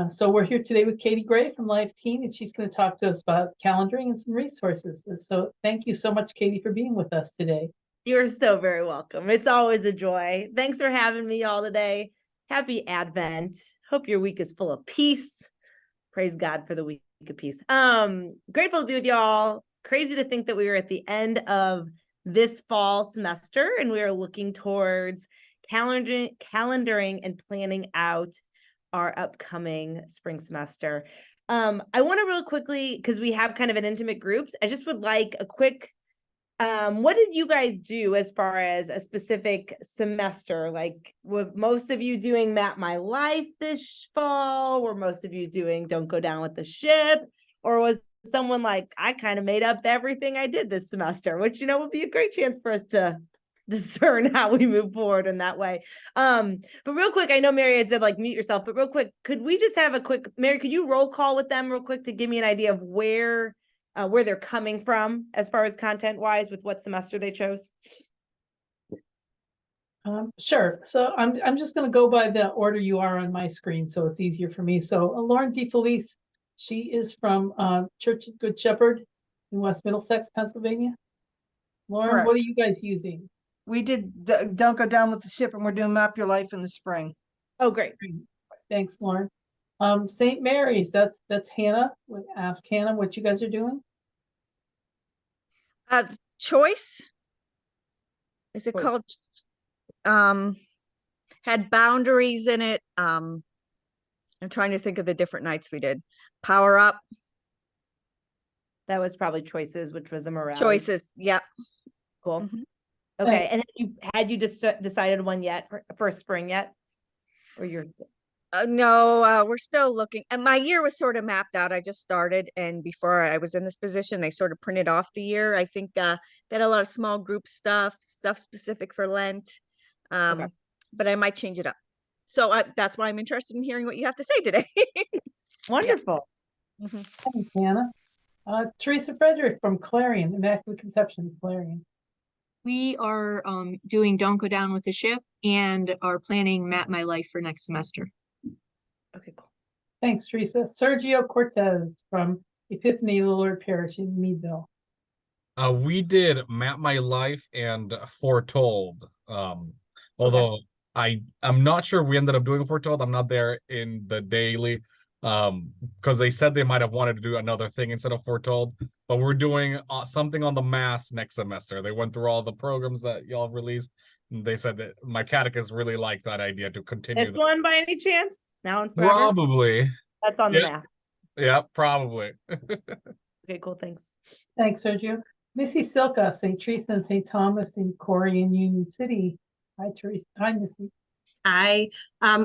So we're here today with Katie Gray from Life Teen, and she's going to talk to us about calendaring and some resources. And so thank you so much, Katie, for being with us today. You're so very welcome. It's always a joy. Thanks for having me all today. Happy Advent. Hope your week is full of peace. Praise God for the week of peace. Grateful to be with y'all. Crazy to think that we were at the end of this fall semester and we are looking towards calendaring and planning out our upcoming spring semester. I want to real quickly, because we have kind of an intimate groups, I just would like a quick what did you guys do as far as a specific semester? Like, were most of you doing Map My Life this fall? Were most of you doing Don't Go Down with the Ship? Or was someone like, I kind of made up everything I did this semester, which, would be a great chance for us to discern how we move forward in that way. But real quick, I know Mary had said like mute yourself, but real quick, could we just have a quick, Mary, could you roll call with them real quick to give me an idea of where they're coming from as far as content wise with what semester they chose? Sure. So I'm just going to go by the order you are on my screen, so it's easier for me. So Lauren DeFelice, she is from Church of Good Shepherd in West Middlesex, Pennsylvania. Lauren, Correct. what are you guys using? We did Don't Go Down with the Ship, and we're doing Map Your Life in the spring. Oh, great. Thanks, Lauren. St. Mary's, that's Hannah. Ask Hannah what you guys are doing. Choice. Is it called? Had boundaries in it. I'm trying to think of the different nights we did. Power Up. That was probably Choices, which was a morale. Choices. Yep. Cool. Mm-hmm. Okay. And had you just decided one yet for spring yet? Or you're no, we're still looking. And my year was sort of mapped out. I just started, and before I was in this position, they sort of printed off the year. I think they had a lot of small group stuff specific for Lent. Okay. But I might change it up. So that's why I'm interested in hearing what you have to say today. Wonderful. Yeah. Mm-hmm. Thanks, Hannah. Teresa Frederick from Clarion, Immaculate Conception, Clarion. We are doing Don't Go Down with the Ship and are planning Map My Life for next semester. Okay, cool. Thanks, Teresa. Sergio Cortez from Epiphany of the Lord Parish in Meadville. We did Map My Life and Foretold. Although I'm not sure we ended up doing Foretold. I'm not there in the daily. Because they said they might have wanted to do another thing instead of Foretold, but we're doing something on the Mass next semester. They went through all the programs that y'all released, and they said that my catechist really liked that idea to continue. This one by any chance? Now and forever? Probably. That's on the Mass. Yeah, probably. Okay, cool. Thanks. Thanks, Sergio. Missy Silka, St. Teresa and St. Thomas in Corey and Union City. Hi, Teresa. Hi, Missy.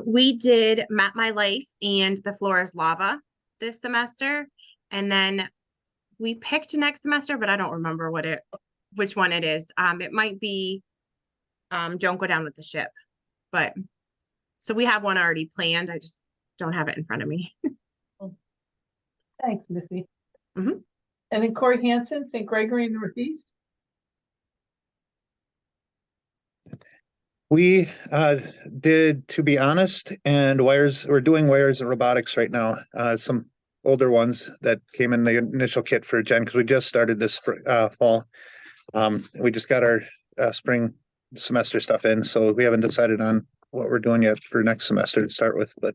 We did Map My Life and The Floor is Lava this semester, and then we picked next semester, but I don't remember which one it is. It might be Don't Go Down with the Ship, but so we have one already planned. I just don't have it in front of me. Thanks, Missy. Mm-hmm. And then Corey Hansen, St. Gregory Northeast. We did To Be Honest and Wires. We're doing Wires and Robotics right now. Some older ones that came in the initial kit for Jen, because we just started this fall. We just got our spring semester stuff in, so we haven't decided on what we're doing yet for next semester to start with. But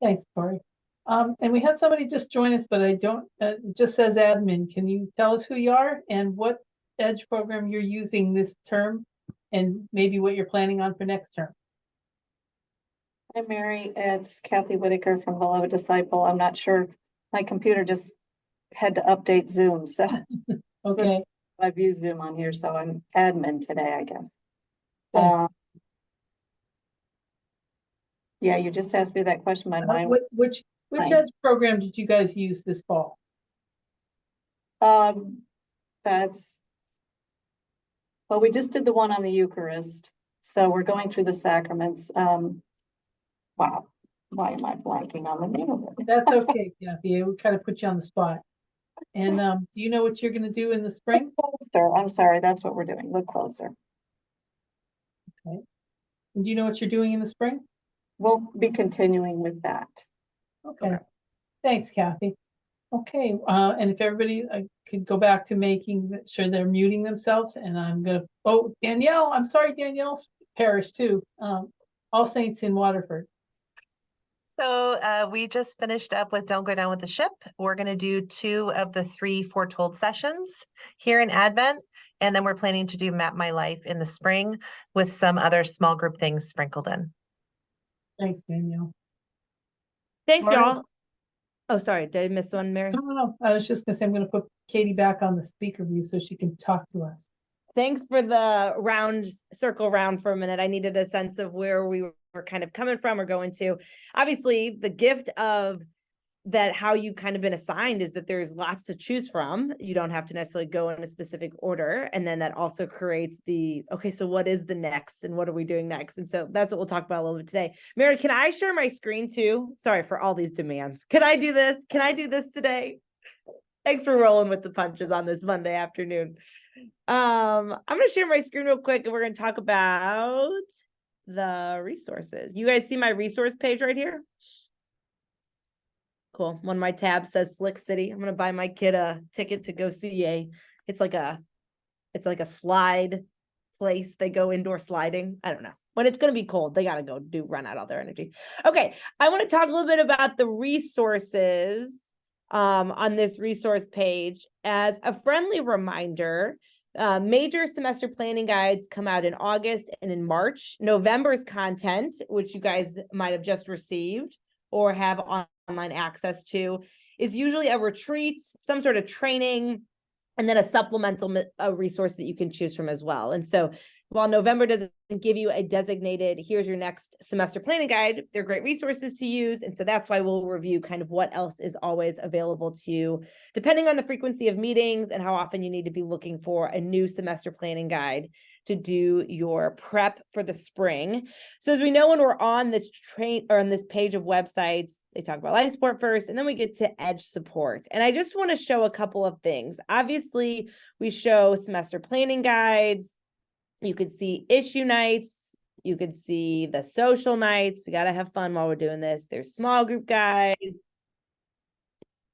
thanks, Corey. And we had somebody just join us, but I don't. It just says admin. Can you tell us who you are and what Edge program you're using this term, and maybe what you're planning on for next term? Hi, Mary. It's Kathy Whitaker from Beloved Disciple. I'm not sure. My computer just had to update Zoom, so okay. I've used Zoom on here, so I'm admin today, I guess. Yeah, you just asked me that question. My mind. Which Edge program did you guys use this fall? Well, we just did the one on the Eucharist, so we're going through the sacraments. Wow, why am I blanking on the name of it? That's okay, Kathy. We kind of put you on the spot. And do you know what you're going to do in the spring? Closer. I'm sorry, that's what we're doing. Look closer. Okay. And do you know what you're doing in the spring? we'll be continuing with that. Okay, Okay. thanks, Kathy. Okay, and if everybody could go back to making sure they're muting themselves, and I'm gonna, oh, Danielle, I'm sorry, Danielle's parish too. All Saints in Waterford. So we just finished up with Don't Go Down with the Ship. We're going to do 2 of the 3 foretold sessions here in Advent. And then we're planning to do Map My Life in the spring with some other small group things sprinkled in. Thanks, Danielle. Thanks, Lauren? y'all. Oh, sorry, did I miss one, Mary? No, I was just gonna say, I'm gonna put Katie back on the speaker view so she can talk to us. Thanks for the circle round for a minute. I needed a sense of where we were kind of coming from or going to. Obviously, the gift of that, how you kind of been assigned, is that there's lots to choose from. You don't have to necessarily go in a specific order. And then that also creates okay, so what is the next and what are we doing next? And so that's what we'll talk about a little bit today. Mary, can I share my screen too? Sorry for all these demands. Can I do this? Can I do this today? Thanks for rolling with the punches on this Monday afternoon. I'm going to share my screen real quick and we're going to talk about the resources. You guys see my resource page right here? Cool. One of my tabs says Slick City. I'm going to buy my kid a ticket to go see it's like a slide place. They go indoor sliding. I don't know. When it's going to be cold, they got to go run out all their energy. Okay. I want to talk a little bit about the resources on this resource page. As a friendly reminder, major semester planning guides come out in August and in March. November's content, which you guys might have just received or have online access to, is usually a retreat, some sort of training, and then a supplemental resource that you can choose from as well. And so while November doesn't give you a designated, here's your next semester planning guide, they're great resources to use. And so that's why we'll review kind of what else is always available to you, depending on the frequency of meetings and how often you need to be looking for a new semester planning guide to do your prep for the spring. So as we know, when we're on this on this page of websites, they talk about life support first, and then we get to edge support. And I just want to show a couple of things. Obviously, we show semester planning guides. You could see issue nights. You could see the social nights. We got to have fun while we're doing this. There's small group guides.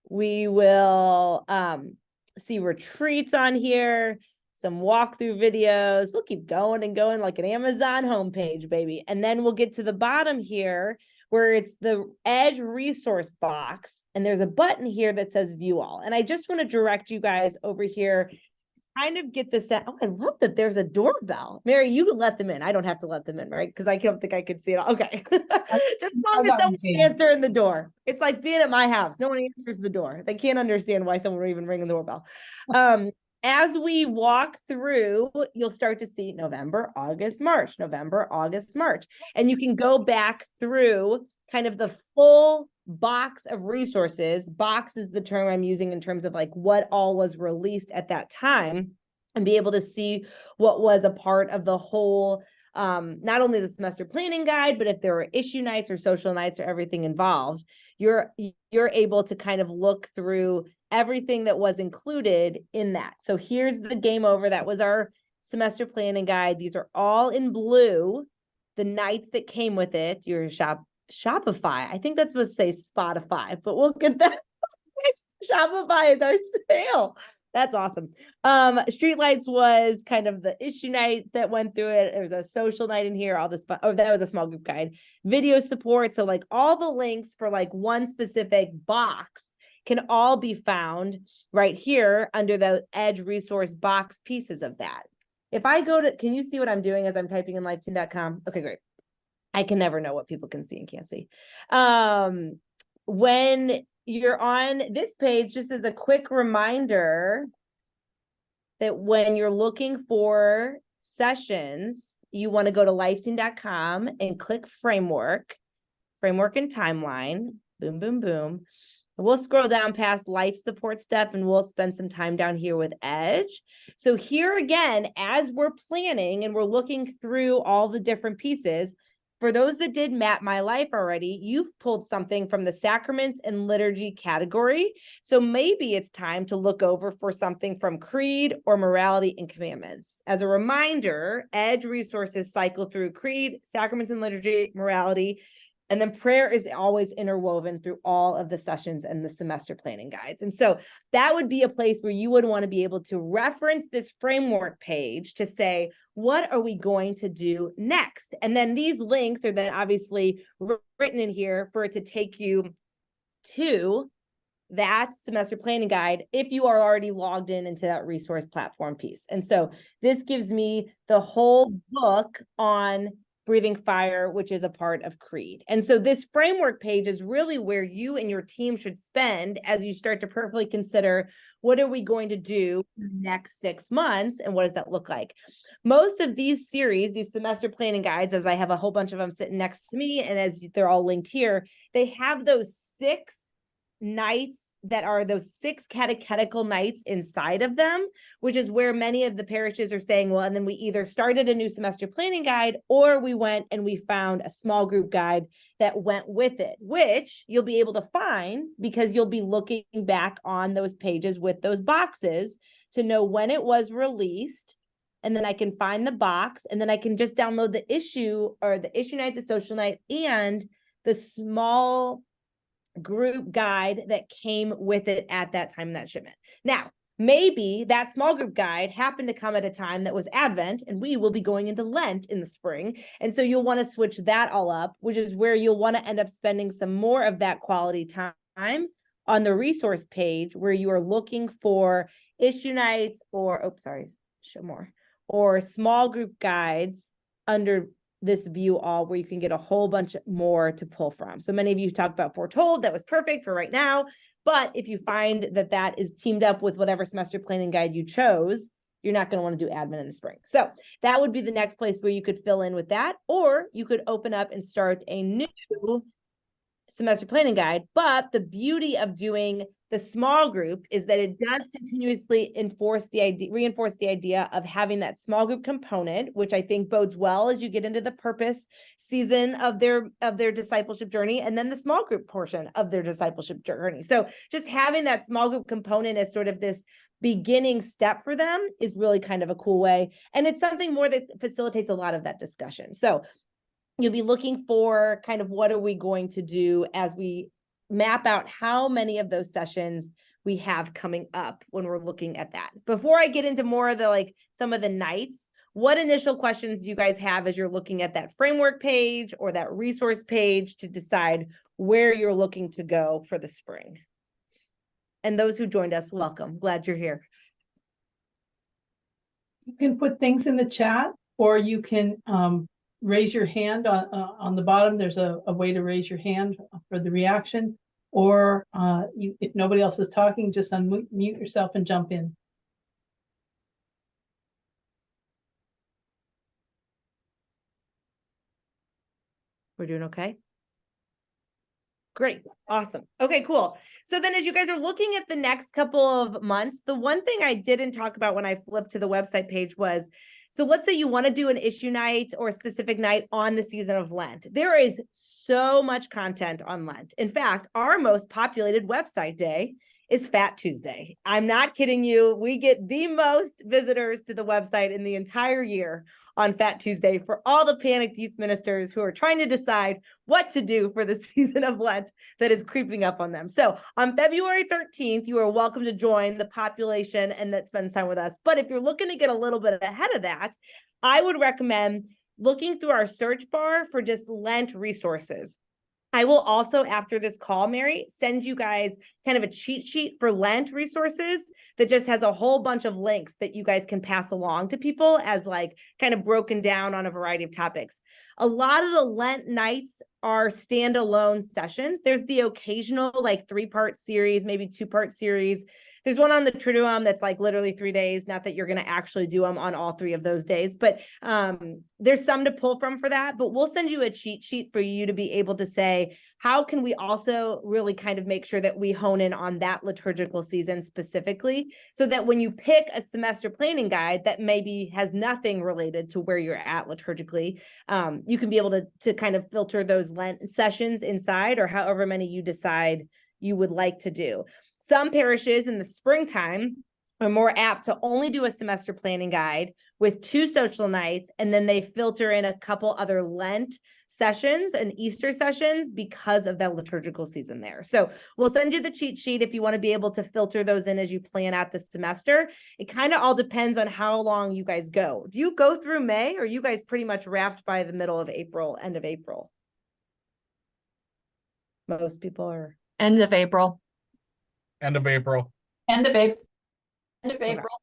We will see retreats on here, some walkthrough videos. We'll keep going and going like an Amazon homepage, baby. And then we'll get to the bottom here where it's the Edge resource box. And there's a button here that says view all. And I just want to direct you guys over here, kind of get this set. Oh, I love that there's a doorbell. Mary, you can let them in. I don't have to let them in, right? Because I don't think I could see it all. Okay. Just as long as someone's answering the door. It's like being at my house. No one answers the door. They can't understand why someone would even ring the doorbell. As we walk through, you'll start to see November, August, March, November, August, March. And you can go back through kind of the full box of resources. Box is the term I'm using in terms of like what all was released at that time, and be able to see what was a part of the whole, not only the semester planning guide, but if there were issue nights or social nights or everything involved, you're able to kind of look through everything that was included in that. So here's the game over. That was our semester planning guide. These are all in blue, the nights that came with it. Your Shopify. I think that's supposed to say Spotify, but we'll get that. Shopify is our sale. That's awesome. Streetlights was kind of the issue night that went through it. There was a social night in here, all this, that was a small group guide. Video support. So like all the links for like one specific box can all be found right here under the Edge resource box pieces of that. If I go to, can you see what I'm doing as I'm typing in lifeteam.com? Okay, great. I can never know what people can see and can't see. When you're on this page, just as a quick reminder that when you're looking for sessions, you want to go to lifeteam.com and click framework and timeline, boom, boom, boom. We'll scroll down past life support stuff and we'll spend some time down here with Edge. So here again, as we're planning and we're looking through all the different pieces, for those that did Map My Life already, you've pulled something from the sacraments and liturgy category. So maybe it's time to look over for something from creed or morality and commandments. As a reminder, Edge resources cycle through creed, sacraments and liturgy, morality. And then prayer is always interwoven through all of the sessions and the semester planning guides. And so that would be a place where you would want to be able to reference this framework page to say, what are we going to do next? And then these links are then obviously written in here for it to take you to that semester planning guide if you are already logged into that resource platform piece. And so this gives me the whole book on Breathing Fire, which is a part of Creed. And so this framework page is really where you and your team should spend as you start to prayerfully consider, what are we going to do in the next 6 months and what does that look like? Most of these series, these semester planning guides, as I have a whole bunch of them sitting next to me and as they're all linked here, they have those 6 nights that are those 6 catechetical nights inside of them, which is where many of the parishes are saying, well, and then we either started a new semester planning guide or we went and we found a small group guide that went with it, which you'll be able to find because you'll be looking back on those pages with those boxes to know when it was released. And then I can find the box and then I can just download the issue or the issue night, the social night, and the small group guide that came with it at that time in that shipment. Now, maybe that small group guide happened to come at a time that was Advent and we will be going into Lent in the spring. And so you'll want to switch that all up, which is where you'll want to end up spending some more of that quality time on the resource page where you are looking for issue nights or, show more, or small group guides under this view all where you can get a whole bunch more to pull from. So many of you talked about Foretold. That was perfect for right now. But if you find that that is teamed up with whatever semester planning guide you chose, you're not going to want to do admin in the spring. So that would be the next place where you could fill in with that, or you could open up and start a new semester planning guide. But the beauty of doing the small group is that it does continuously reinforce the idea of having that small group component, which I think bodes well as you get into the purpose season of their discipleship journey, and then the small group portion of their discipleship journey. So just having that small group component as sort of this beginning step for them is really kind of a cool way. And it's something more that facilitates a lot of that discussion. So you'll be looking for kind of what are we going to do as we map out how many of those sessions we have coming up when we're looking at that. Before I get into more of the some of the nights, what initial questions do you guys have as you're looking at that framework page or that resource page to decide where you're looking to go for the spring? And those who joined us, welcome. Glad you're here. You can put things in the chat or you can raise your hand on the bottom. There's a way to raise your hand for the reaction, or if nobody else is talking, just unmute yourself and jump in. We're doing okay? Great. Awesome. Okay, cool. So then as you guys are looking at the next couple of months, the one thing I didn't talk about when I flipped to the website page was, so let's say you want to do an issue night or a specific night on the season of Lent. There is so much content on Lent. In fact, our most populated website day is Fat Tuesday. I'm not kidding you. We get the most visitors to the website in the entire year on Fat Tuesday for all the panicked youth ministers who are trying to decide what to do for the season of Lent that is creeping up on them. So on February 13th, you are welcome to join the population and that spends time with us. But if you're looking to get a little bit ahead of that, I would recommend looking through our search bar for just Lent resources. I will also, after this call, Mary, send you guys kind of a cheat sheet for Lent resources that just has a whole bunch of links that you guys can pass along to people as kind of broken down on a variety of topics. A lot of the Lent nights are standalone sessions. There's the occasional 3-part series, maybe 2-part series. There's one on the Triduum that's literally 3 days. Not that you're going to actually do them on all 3 of those days, but there's some to pull from for that. But we'll send you a cheat sheet for you to be able to say, how can we also really kind of make sure that we hone in on that liturgical season specifically, so that when you pick a semester planning guide that maybe has nothing related to where you're at liturgically, you can be able to kind of filter those Lent sessions inside, or however many you decide you would like to do. Some parishes in the springtime are more apt to only do a semester planning guide with 2 social nights, and then they filter in a couple other Lent sessions and Easter sessions because of that liturgical season there. So we'll send you the cheat sheet if you want to be able to filter those in as you plan out the semester. It kind of all depends on how long you guys go. Do you go through May, or are you guys pretty much wrapped by the middle of April, end of April? Most people are. End of April. End of April. End of April. End of Okay. April.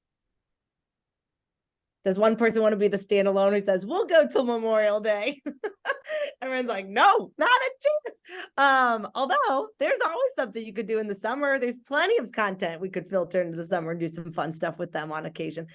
Does one person want to be the standalone who says, we'll go till Memorial Day? Everyone's like, no, not a chance. Although there's always something you could do in the summer. There's plenty of content we could filter into the summer and do some fun stuff with them on occasion.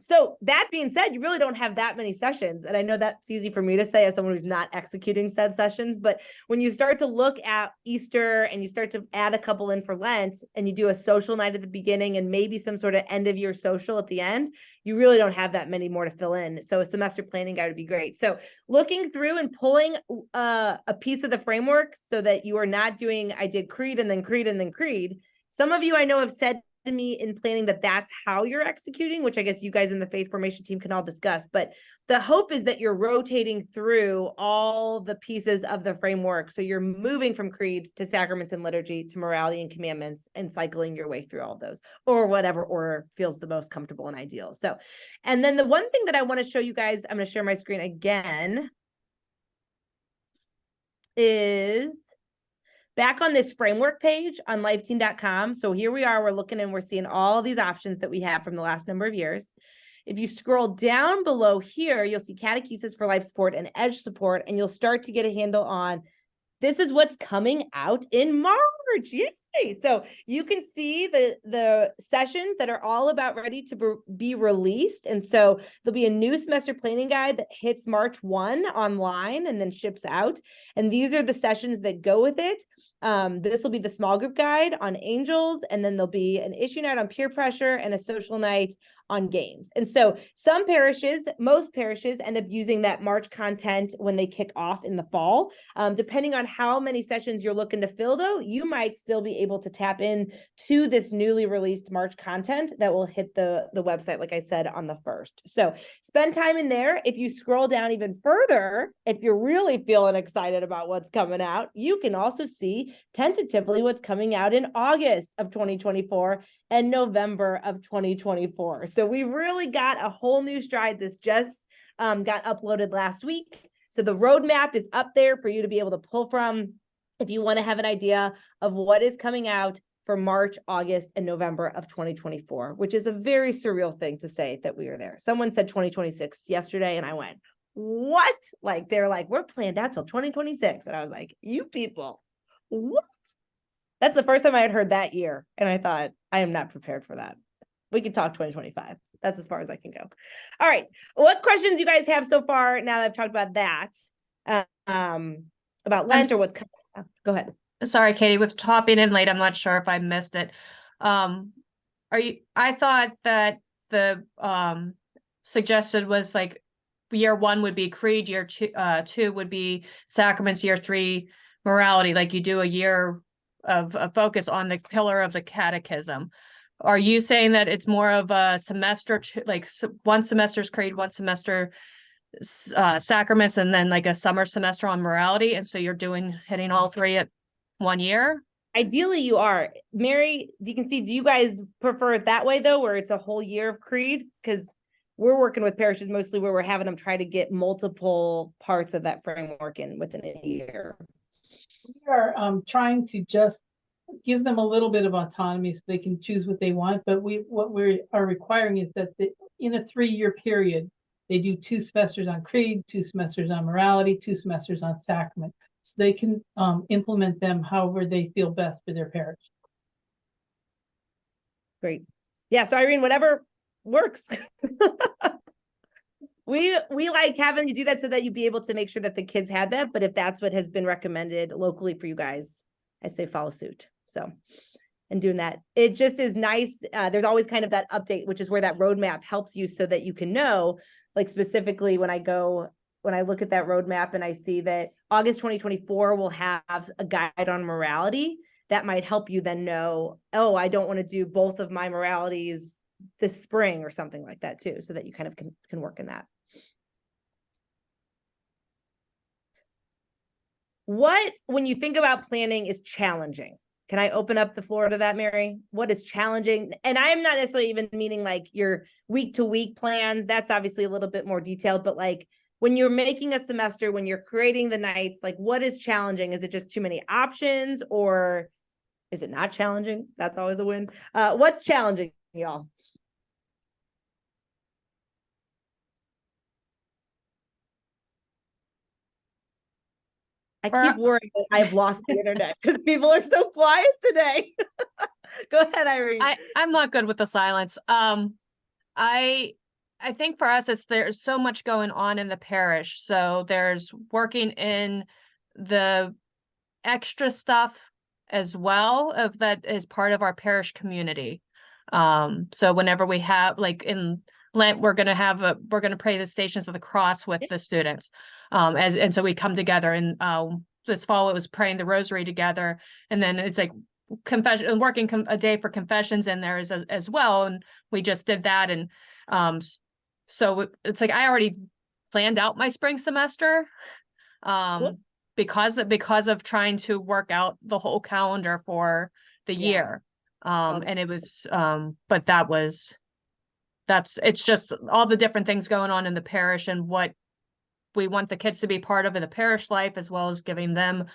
So that being said, you really don't have that many sessions. And I know that's easy for me to say as someone who's not executing said sessions, but when you start to look at Easter and you start to add a couple in for Lent and you do a social night at the beginning and maybe some sort of end of year social at the end, you really don't have that many more to fill in. So a semester planning guide would be great. So looking through and pulling a piece of the framework so that you are not doing, I did Creed and then Creed and then Creed. Some of you I know have said to me in planning that that's how you're executing, which I guess you guys in the faith formation team can all discuss. But the hope is that you're rotating through all the pieces of the framework. So you're moving from creed to sacraments and liturgy to morality and commandments and cycling your way through all of those, or whatever order feels the most comfortable and ideal. So, and then the one thing that I want to show you guys, I'm going to share my screen again, is back on this framework page on lifeteen.com. So here we are, we're looking and we're seeing all these options that we have from the last number of years. If you scroll down below here, you'll see catechesis for life support and edge support, and you'll start to get a handle on this is what's coming out in March. Yay! So you can see the sessions that are all about ready to be released. And so there'll be a new semester planning guide that hits March 1 online and then ships out. And these are the sessions that go with it. This will be the small group guide on angels, and then there'll be an issue night on peer pressure and a social night on games. And so some parishes, most parishes end up using that March content when they kick off in the fall. Depending on how many sessions you're looking to fill though, you might still be able to tap in to this newly released March content that will hit the website, like I said, on the 1st. So spend time in there. If you scroll down even further, if you're really feeling excited about what's coming out, you can also see tentatively what's coming out in August of 2024 and November of 2024. So we really got a whole new stride. This just got uploaded last week. So the roadmap is up there for you to be able to pull from if you want to have an idea of what is coming out for March, August, and November of 2024, which is a very surreal thing to say that we are there. Someone said 2026 yesterday, and I went, what? Like, they're like, we're planned out till 2026. And I was like, you people, what? That's the first time I had heard that year. And I thought, I am not prepared for that. We can talk 2025. That's as far as I can go. All right. What questions do you guys have so far now that I've talked about that? About Lent or what's coming up? Go ahead. Sorry, Katie, with hopping in late, I'm not sure if I missed it. I thought that the suggested was like year 1 would be creed, year 2 would be sacraments, year 3 morality, like you do a year of a focus on the pillar of the catechism. Are you saying that it's more of a semester, like one semester's creed, one semester sacraments, and then like a summer semester on morality? And so you're hitting all 3 at 1 year? Ideally you are. Mary, Deacon Steve, do you guys prefer it that way though, where it's a whole year of creed? Because we're working with parishes mostly where we're having them try to get multiple parts of that framework in within a year. We are trying to just give them a little bit of autonomy so they can choose what they want. But what we are requiring is that in a 3-year period, they do 2 semesters on creed, 2 semesters on morality, 2 semesters on sacrament. So they can implement them however they feel best for their parish. Great. Yeah. So Irene, whatever works. We like having you do that so that you'd be able to make sure that the kids had that. But if that's what has been recommended locally for you guys, I say follow suit. So, and doing that, it just is nice. There's always kind of that update, which is where that roadmap helps you so that you can know, like specifically when I look at that roadmap and I see that August 2024 will have a guide on morality, that might help you then know, oh, I don't want to do both of my moralities this spring or something like that too, so that you kind of can work in that. what, when you think about planning, is challenging? Can I open up the floor to that, Mary? What is challenging? And I am not necessarily even meaning like your week to week plans. That's obviously a little bit more detailed, but like when you're making a semester, when you're creating the nights, like what is challenging? Is it just too many options, or is it not challenging? That's always a win. What's challenging, y'all? I keep worrying that I've lost the internet because people are so quiet today. Go ahead, Irene. I'm not good with the silence. I think for us, there's so much going on in the parish. So there's working in the extra stuff as well of that is part of our parish community. So whenever we have, like in Lent, we're gonna pray the Stations of the Cross with the students. And so we come together, and this fall it was praying the Rosary together, and then it's like confession and working a day for confessions in there as well, and we just did that. And so it's like I already planned out my spring semester Cool. because of trying to work out the whole calendar for the Yeah. year. Okay. And it was but it's just all the different things going on in the parish and what we want the kids to be part of in the parish life, as well as giving them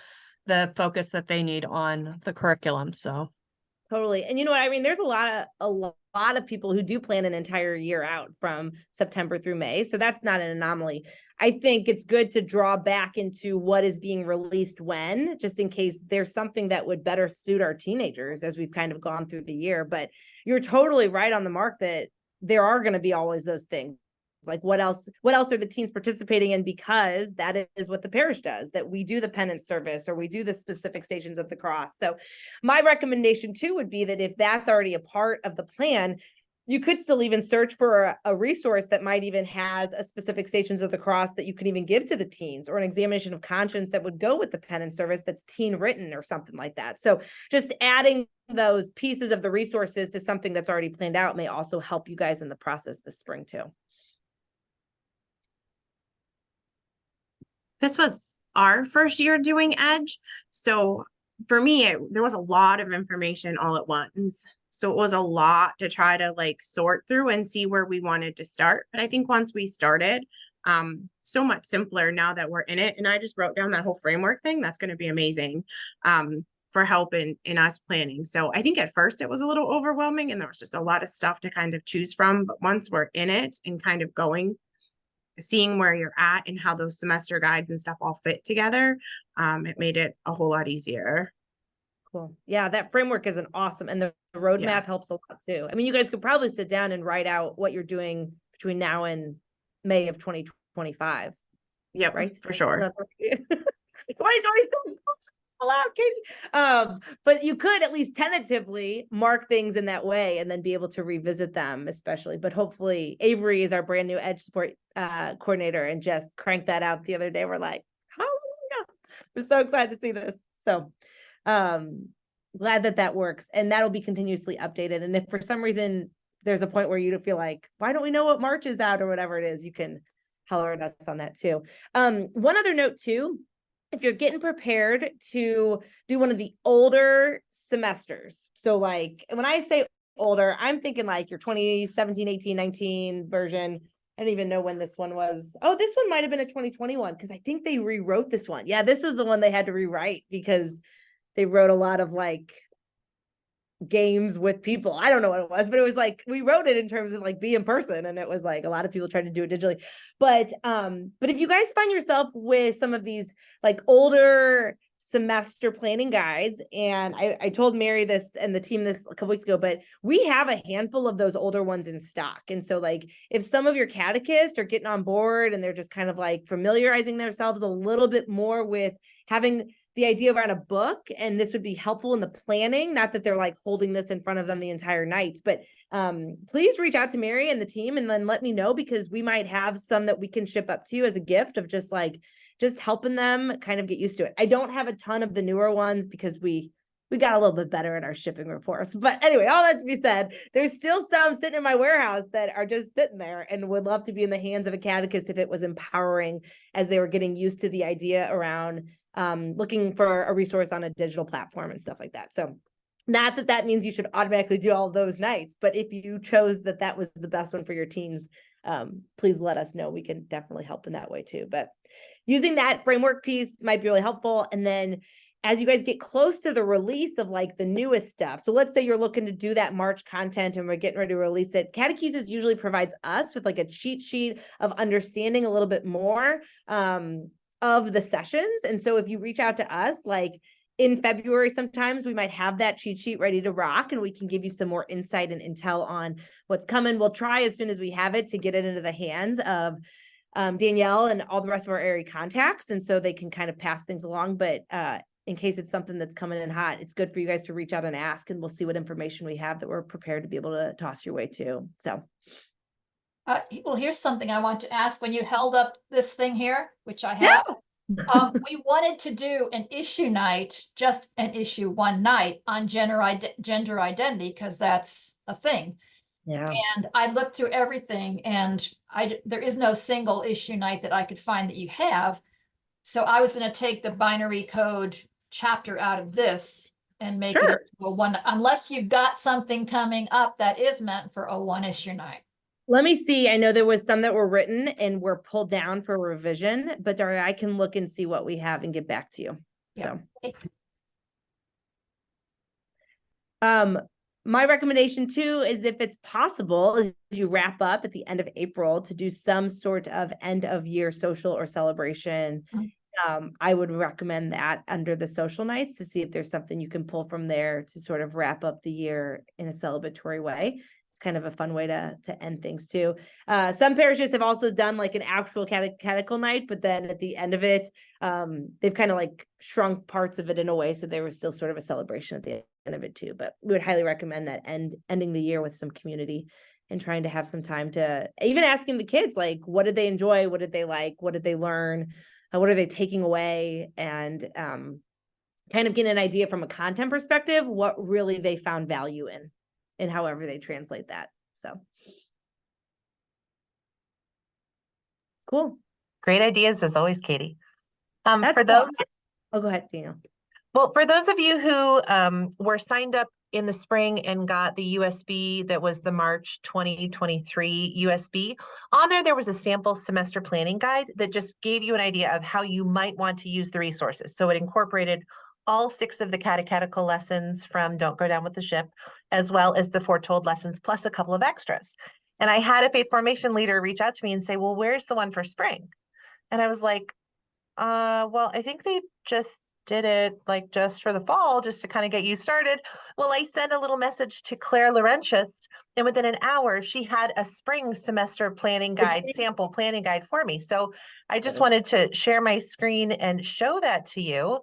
the focus that they need on the curriculum. So Totally. And you know what, I mean, there's a lot of people who do plan an entire year out from September through May. So that's not an anomaly. I think it's good to draw back into what is being released when, just in case there's something that would better suit our teenagers as we've kind of gone through the year. But you're totally right on the mark that there are going to be always those things. Like what else are the teens participating in? Because that is what the parish does, that we do the penance service or we do the specific Stations of the Cross. So my recommendation too would be that if that's already a part of the plan, you could still even search for a resource that might even has a specific Stations of the Cross that you can even give to the teens, or an examination of conscience that would go with the penance service that's teen written or something like that. So just adding those pieces of the resources to something that's already planned out may also help you guys in the process this spring too. This was our first year doing Edge. So for me, there was a lot of information all at once. So it was a lot to try to like sort through and see where we wanted to start. But I think once we started, so much simpler now that we're in it. And I just wrote down that whole framework thing. That's going to be amazing for help in us planning. So I think at first it was a little overwhelming and there was just a lot of stuff to kind of choose from. But once we're in it and kind of going, seeing where you're at and how those semester guides and stuff all fit together, it made it a whole lot easier. Cool. Yeah, that framework is an awesome, and the roadmap Yeah. helps a lot too. I mean, you guys could probably sit down and write out what you're doing between now and May of 2025, Yep, right? for sure. 2026. Allowed, Katie. But you could at least tentatively mark things in that way and then be able to revisit them, especially. But hopefully Avery is our brand new Edge support coordinator and just cranked that out the other day. We're like, hallelujah. We're so excited to see this. So glad that works, and that'll be continuously updated. And if for some reason there's a point where you feel like, why don't we know what March is out or whatever it is, you can holler at us on that too. One other note too, if you're getting prepared to do one of the older semesters, so like when I say older, I'm thinking like your 2017, 18, 19 version. I don't even know when this one was. Oh, this one might have been a 2021 because I think they rewrote this one. Yeah, this was the one they had to rewrite because they wrote a lot of like games with people. I don't know what it was, but it was like we wrote it in terms of like be in person, and it was like a lot of people tried to do it digitally. But if you guys find yourself with some of these like older semester planning guides, and I told Mary this and the team this a couple weeks ago, but we have a handful of those older ones in stock. And so like if some of your catechists are getting on board and they're just kind of like familiarizing themselves a little bit more with having the idea around a book, and this would be helpful in the planning, not that they're like holding this in front of them the entire night, but please reach out to Mary and the team and then let me know, because we might have some that we can ship up to you as a gift of just helping them kind of get used to it. I don't have a ton of the newer ones because we we got a little bit better at our shipping reports. But anyway, all that to be said, there's still some sitting in my warehouse that are just sitting there and would love to be in the hands of a catechist if it was empowering as they were getting used to the idea around looking for a resource on a digital platform and stuff like that. So not that that means you should automatically do all those nights, but if you chose that that was the best one for your teens, please let us know. We can definitely help in that way too. But using that framework piece might be really helpful. And then as you guys get close to the release of like the newest stuff, so let's say you're looking to do that March content and we're getting ready to release it, Catechesis usually provides us with like a cheat sheet of understanding a little bit more of the sessions. And so if you reach out to us, like in February, sometimes we might have that cheat sheet ready to rock and we can give you some more insight and intel on what's coming. We'll try as soon as we have it to get it into the hands of Danielle and all the rest of our area contacts. And so they can kind of pass things along. But in case it's something that's coming in hot, it's good for you guys to reach out and ask, and we'll see what information we have that we're prepared to be able to toss your way too. So. Well, here's something I want to ask. When you held up this thing here, which I have, we wanted to do an issue night, just an issue one night on gender identity, because that's a thing. Yeah. And I looked through everything, and there is no single issue night that I could find that you have. So I was going to take the binary code chapter out of this and make it a one, unless you've got something coming up that is meant for a one issue night. Let me see. I know there was some that were written and were pulled down for revision, but Daria, I can look and see what we have and get back to you. Yeah. So, my recommendation too is if it's possible, as you wrap up at the end of April, to do some sort of end of year social or celebration. I would recommend that under the social nights to see if there's something you can pull from there to sort of wrap up the year in a celebratory way. It's kind of a fun way to end things too. Some parishes have also done like an actual catechal night, but then at the end of it, they've kind of like shrunk parts of it in a way. So there was still sort of a celebration at the end of it too. But we would highly recommend that ending the year with some community and trying to have some time to even asking the kids, like, what did they enjoy? What did they like? What did they learn? What are they taking away? And kind of get an idea from a content perspective, what really they found value in. And however they translate that. So cool. Great ideas as always, Katie. That's For those, oh, go ahead, Daniel. well, for those of you who were signed up in the spring and got the USB that was the March 2023 USB, on there was a sample semester planning guide that just gave you an idea of how you might want to use the resources. So it incorporated all 6 of the catechetical lessons from Don't Go Down with the Ship, as well as the foretold lessons, plus a couple of extras. And I had a faith formation leader reach out to me and say, well, where's the one for spring? And I was like, well, I think they just did it like just for the fall, just to kind of get you started. Well, I sent a little message to Claire Laurentius, and within an hour, she had a spring semester planning guide, sample planning guide for me. So I just wanted to share my screen and show that to you.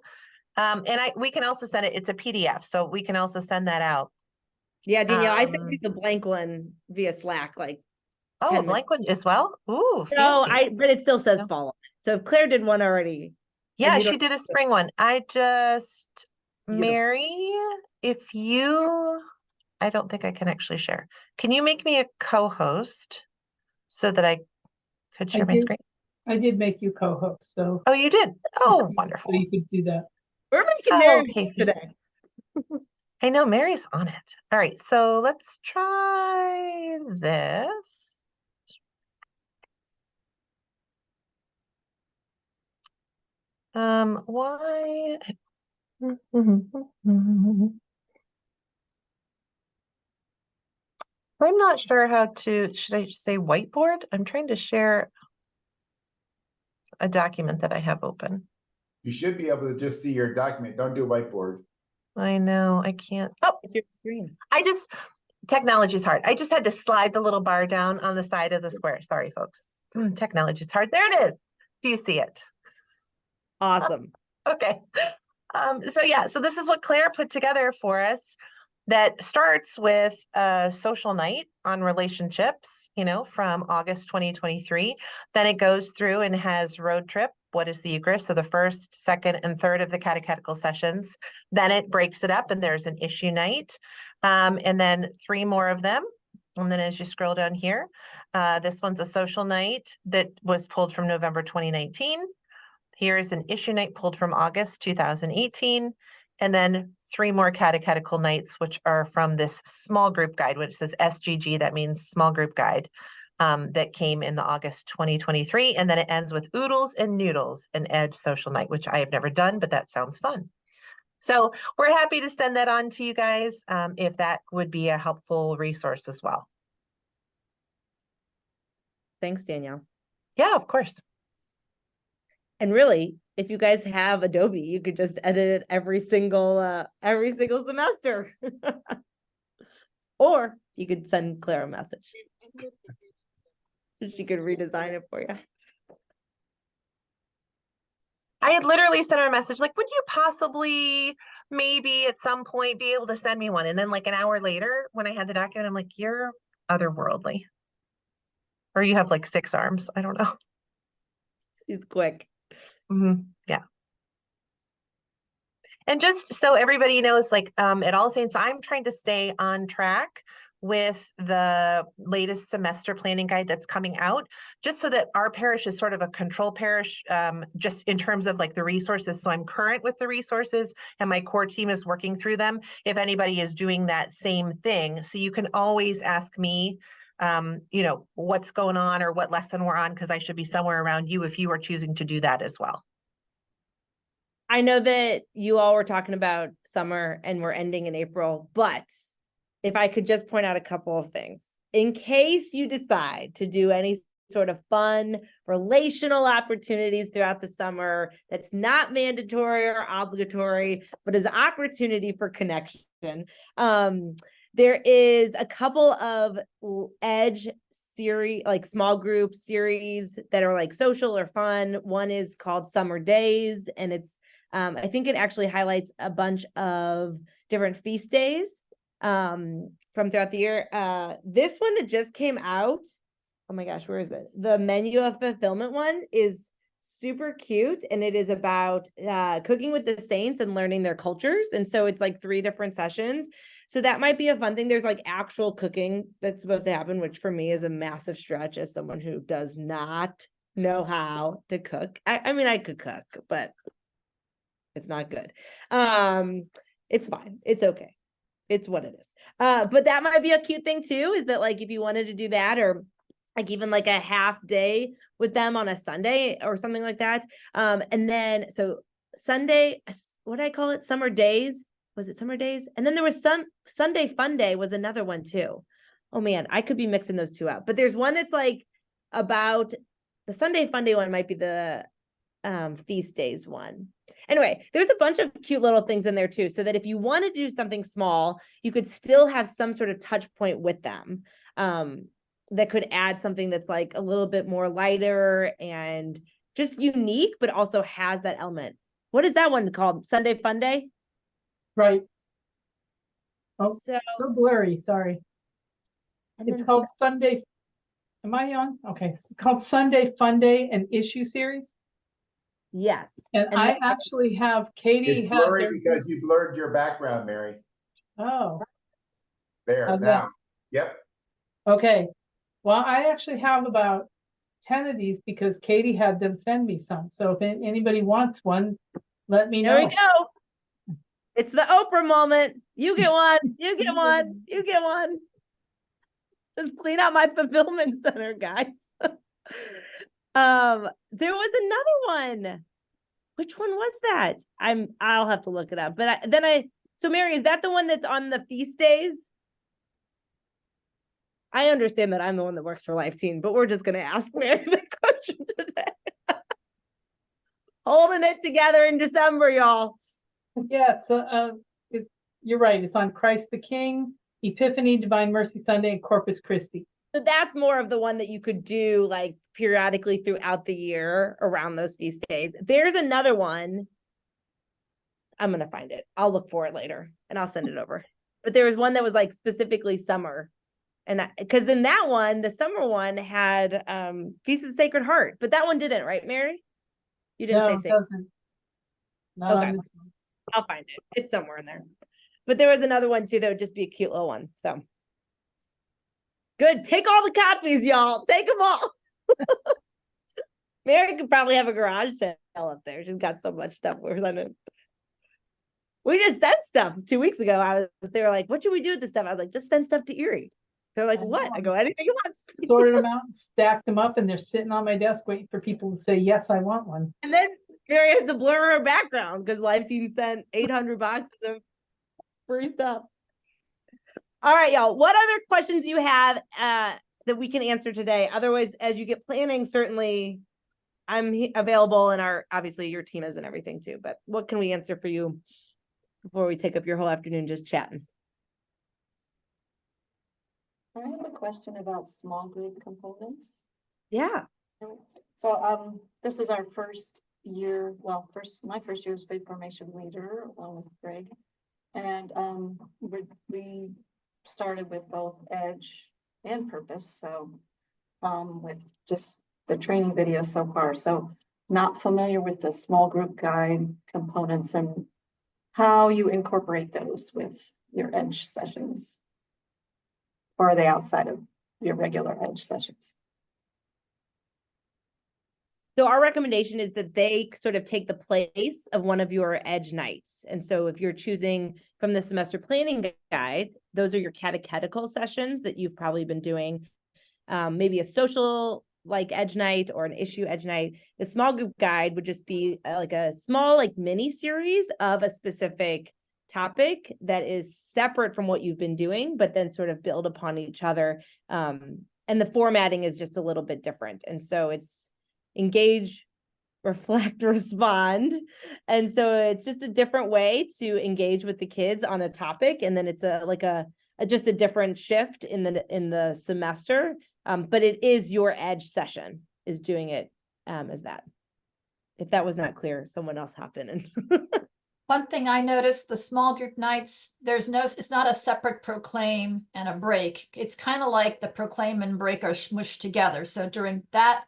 And we can also send it, it's a PDF, so we can also send that out. Yeah, Danielle, I sent you the blank one via Slack, like. Oh, a blank one as well? Ooh, No, fancy. but it still says follow. So if Claire did one already. Yeah, she did a spring one. Mary, I don't think I can actually share. Can you make me a co-host so that I could share my screen? I did make you co-host, so. Oh, you did? Oh, wonderful. So you could do that. We're making Mary okay. today. I know Mary's on it. All right, so let's try this. Why? I'm not sure how to, should I say whiteboard? I'm trying to share a document that I have open. You should be able to just see your document. Don't do whiteboard. I know, I can't. Oh, Your screen. Technology is hard. I just had to slide the little bar down on the side of the square. Sorry, folks. Technology is hard. There it is. Do you see it? Awesome. Okay. So this is what Claire put together for us that starts with a social night on relationships, you know, from August 2023. Then it goes through and has road trip. What is the Eucharist? So the first, second, and third of the catechetical sessions. Then it breaks it up and there's an issue night. And then 3 more of them. And then as you scroll down here, this one's a social night that was pulled from November 2019. Here's an issue night pulled from August 2018. And then 3 more catechetical nights, which are from this small group guide, which says SGG, that means small group guide, that came in the August 2023. And then it ends with Oodles and Noodles, an Edge social night, which I have never done, but that sounds fun. So we're happy to send that on to you guys, if that would be a helpful resource as well. Thanks, Danielle. Yeah, of course. And really, if you guys have Adobe, you could just edit it every single semester. Or you could send Claire a message. She could redesign it for you. I had literally sent her a message like, would you possibly maybe at some point be able to send me one? And then like an hour later, when I had the document, I'm like, you're otherworldly. Or you have like 6 arms. I don't know. She's quick. Yeah. And just so everybody knows, like at All Saints, I'm trying to stay on track with the latest semester planning guide that's coming out, just so that our parish is sort of a control parish, just in terms of like the resources. So I'm current with the resources and my core team is working through them. If anybody is doing that same thing, so you can always ask me, you know, what's going on or what lesson we're on, because I should be somewhere around you if you are choosing to do that as well. I know that you all were talking about summer and we're ending in April, but if I could just point out a couple of things, in case you decide to do any sort of fun relational opportunities throughout the summer, that's not mandatory or obligatory, but is an opportunity for connection. There is a couple of Edge series, like small group series that are like social or fun. One is called Summer Days, and it's I think it actually highlights a bunch of different feast days from throughout the year. This one that just came out, oh my gosh, where is it? The Menu of Fulfillment one is super cute, and it is about cooking with the saints and learning their cultures. And so it's like 3 different sessions. So that might be a fun thing. There's like actual cooking that's supposed to happen, which for me is a massive stretch as someone who does not know how to cook. I mean, I could cook, but it's not good. It's fine. It's okay. It's what it is. But that might be a cute thing too, is that like, if you wanted to do that, or like even like a half day with them on a Sunday or something like that. And then, so Sunday, what did I call it? Summer Days. Was it Summer Days? And then there was some Sunday Fun Day was another one too. Oh man, I could be mixing those 2 up, but there's one that's like about the Sunday Fun Day one might be the feast days one. Anyway, there's a bunch of cute little things in there too, so that if you want to do something small, you could still have some sort of touch point with them that could add something that's like a little bit more lighter and just unique, but also has that element. What is that one called? Sunday Fun Day? Right. Oh, So- so blurry, sorry. And It's then called Sunday. Am I on? Okay, it's called Sunday Fun Day and Issue Series. Yes. And And I then- actually have Katie It's had blurry their, because you blurred your background, Mary. oh, There, How's that? now. Yep. okay. Well, I actually have about 10 of these because Katie had them send me some. So if anybody wants one, let me There we know. go. It's the Oprah moment. You get one, you get one, you get one. Just clean out my fulfillment center, guys. There was another one. Which one was that? I'll have to look it up. But so Mary, is that the one that's on the feast days? I understand that I'm the one that works for Life Teen, but we're just gonna ask Mary the question today. Holding it together in December, y'all. Yeah, so you're right. It's on Christ the King, Epiphany, Divine Mercy Sunday, and Corpus Christi. So that's more of the one that you could do like periodically throughout the year around those feast days. There's another one. I'm going to find it. I'll look for it later and I'll send it over. But there was one that was like specifically summer And because in that one, the summer one had Feast of the Sacred Heart, but that one didn't, right, Mary? You didn't No, say it sacred. doesn't. Not Okay. on this one. I'll find it. It's somewhere in there. But there was another one too that would just be a cute little one. So good. Take all the copies, y'all. Take them all. Mary could probably have a garage sale up there. She's got so much stuff we're sending. We just sent stuff 2 weeks ago. They were like, what should we do with this stuff? I was like, just send stuff to Erie. They're like, I what? know. I go, anything you want. Sorted them out and stacked them up, and they're sitting on my desk waiting for people to say, yes, I want one. And then Mary has to blur her background because Life Team sent 800 boxes of free stuff. All right, y'all. What other questions do you have that we can answer today? Otherwise, as you get planning, certainly I'm available, and obviously your team is and everything too. But what can we answer for you before we take up your whole afternoon just chatting? I have a question about small group components. Yeah. So this is our first year, well, my first year as faith formation leader along with Greg. And we started with both Edge and Purpose. So with just the training video so far. So not familiar with the small group guide components and how you incorporate those with your Edge sessions. Or are they outside of your regular Edge sessions? So our recommendation is that they sort of take the place of one of your Edge nights. And so if you're choosing from the semester planning guide, those are your catechetical sessions that you've probably been doing. Maybe a social like Edge night or an issue Edge night. The small group guide would just be like a small like mini series of a specific topic that is separate from what you've been doing, but then sort of build upon each other. And the formatting is just a little bit different. And so it's engage, reflect, respond. And so it's just a different way to engage with the kids on a topic. And then it's just a different shift in the semester. But it is your Edge session is doing it as that. If that was not clear, someone else hop in and One thing I noticed, the small group nights, it's not a separate proclaim and a break. It's kind of like the proclaim and break are smushed together. So during that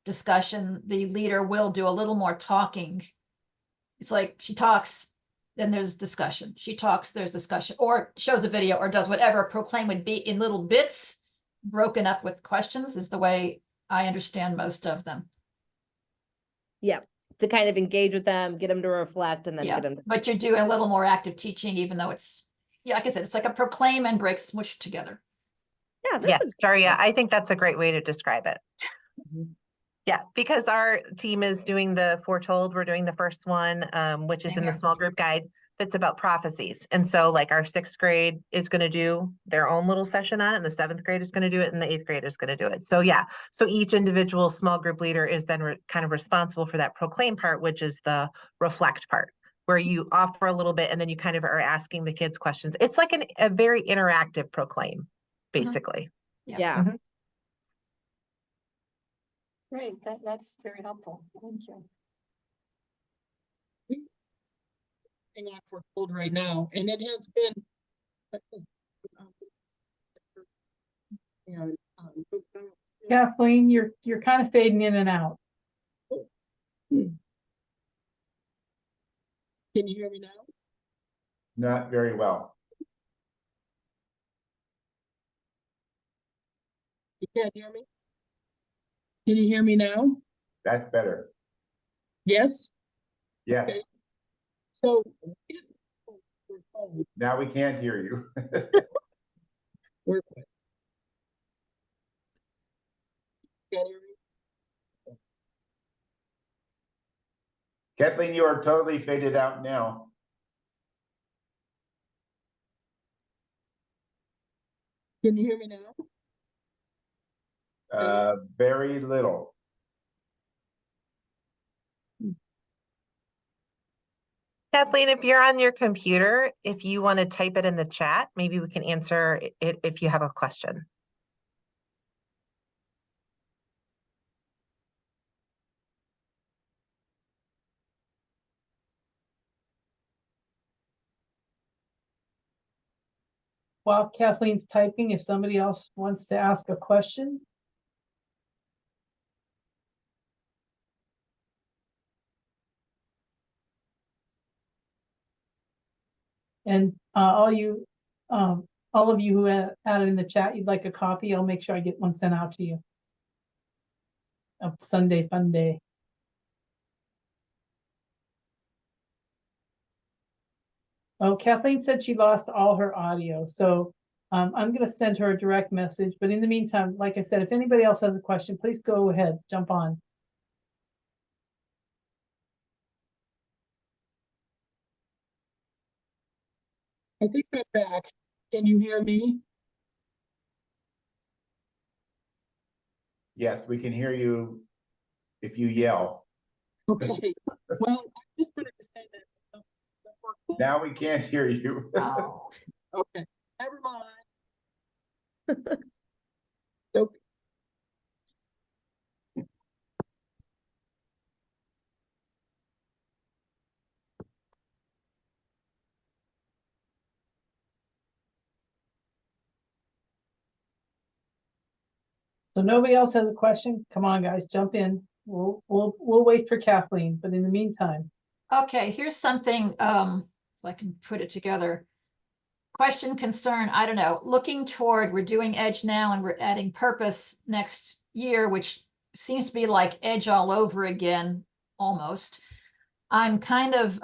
discussion, the leader will do a little more talking. It's like she talks, then there's discussion. She talks, there's discussion, or shows a video or does whatever a proclaim would be in little bits, broken up with questions is the way I understand most of them. yeah, to kind of engage with them, get them to reflect, and then Yeah, get them. but you're doing a little more active teaching, even though it's, yeah, like I said, it's like a proclaim and break smushed together. Yeah. Yes, Daria, I think that's a great way to describe it. Mhm. Yeah, because our team is doing the foretold, we're doing the first one, which is Same in the here. small group guide. That's about prophecies. And so like our 6th grade is going to do their own little session on it, and the 7th grade is going to do it, and the 8th grade is going to do it. So yeah, so each individual small group leader is then kind of responsible for that proclaim part, which is the reflect part, where you offer a little bit and then you kind of are asking the kids questions. It's like a very interactive proclaim, basically. Yeah. Mhm. Great, that's very helpful. Thank you. On Foretold right now, and it has been and, Kathleen, you're kind of fading in and out. can you hear me now? Not very well. You can't hear me? Can you hear me now? That's better. Yes. Yes, Okay. So now we can't hear you. work with. Can you hear me? Kathleen, you are totally faded out now. Can you hear me now? Very little. Kathleen, if you're on your computer, if you want to type it in the chat, maybe we can answer it if you have a question. while Kathleen's typing, if somebody else wants to ask a question. And all of you who added in the chat, you'd like a copy, I'll make sure I get one sent out to you. Of Sunday Fun Day. Oh, Kathleen said she lost all her audio, so I'm gonna send her a direct message, but in the meantime, like I said, if anybody else has a question, please go ahead, jump on. I think they're back. Can you hear me? Yes, we can hear you if you yell. Okay, well, I'm just gonna say that. Now we can't hear you. Oh. Okay, never mind. So, So nobody else has a question? Come on, guys, jump in. We'll wait for Kathleen, but in the meantime. Okay, here's something, if I can put it together. Question, concern, I don't know, looking toward, we're doing Edge now and we're adding Purpose next year, which seems to be like Edge all over again, almost. I'm kind of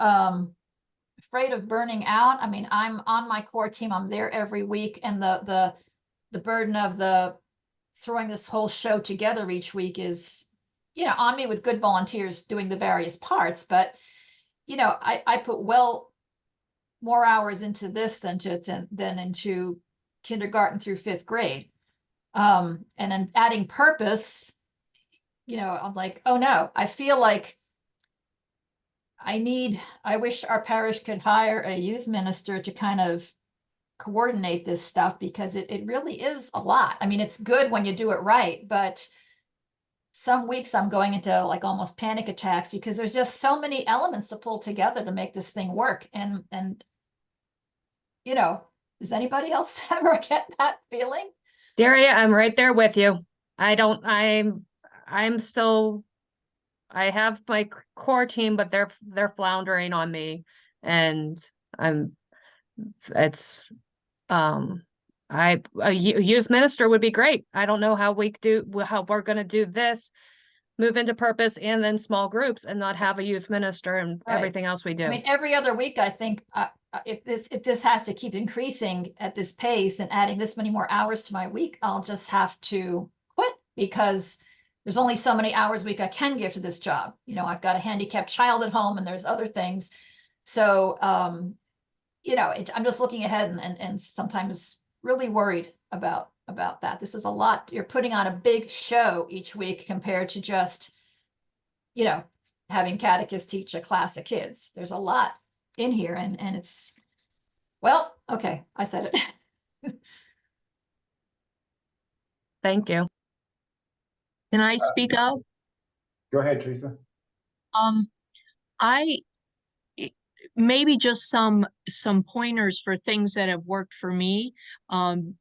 afraid of burning out. I mean, I'm on my core team, I'm there every week, and the burden of the throwing this whole show together each week is, you know, on me with good volunteers doing the various parts, but you know, I put more hours into this than into kindergarten through 5th grade. And then adding Purpose, you know, I'm like, oh no, I feel like I wish our parish could hire a youth minister to kind of coordinate this stuff, because it really is a lot. I mean, it's good when you do it right, but some weeks I'm going into like almost panic attacks because there's just so many elements to pull together to make this thing work. And you know, does anybody else ever get that feeling? Daria, I'm right there with you. I'm still, I have my core team, but they're floundering on me, and a youth minister would be great. I don't know how we're going to do this, move into Purpose and then small groups and not have a youth minister and Right. everything else we do. I mean, every other week, I think if this has to keep increasing at this pace and adding this many more hours to my week, I'll just have to quit, because there's only so many hours a week I can give to this job. You know, I've got a handicapped child at home and there's other things. So, you know, I'm just looking ahead and sometimes really worried about that. This is a lot. You're putting on a big show each week compared to just, you know, having catechist teach a class of kids. There's a lot in here, and it's, well, okay, I said it. Thank you. can I speak up? Go ahead, Teresa. Maybe just some pointers for things that have worked for me,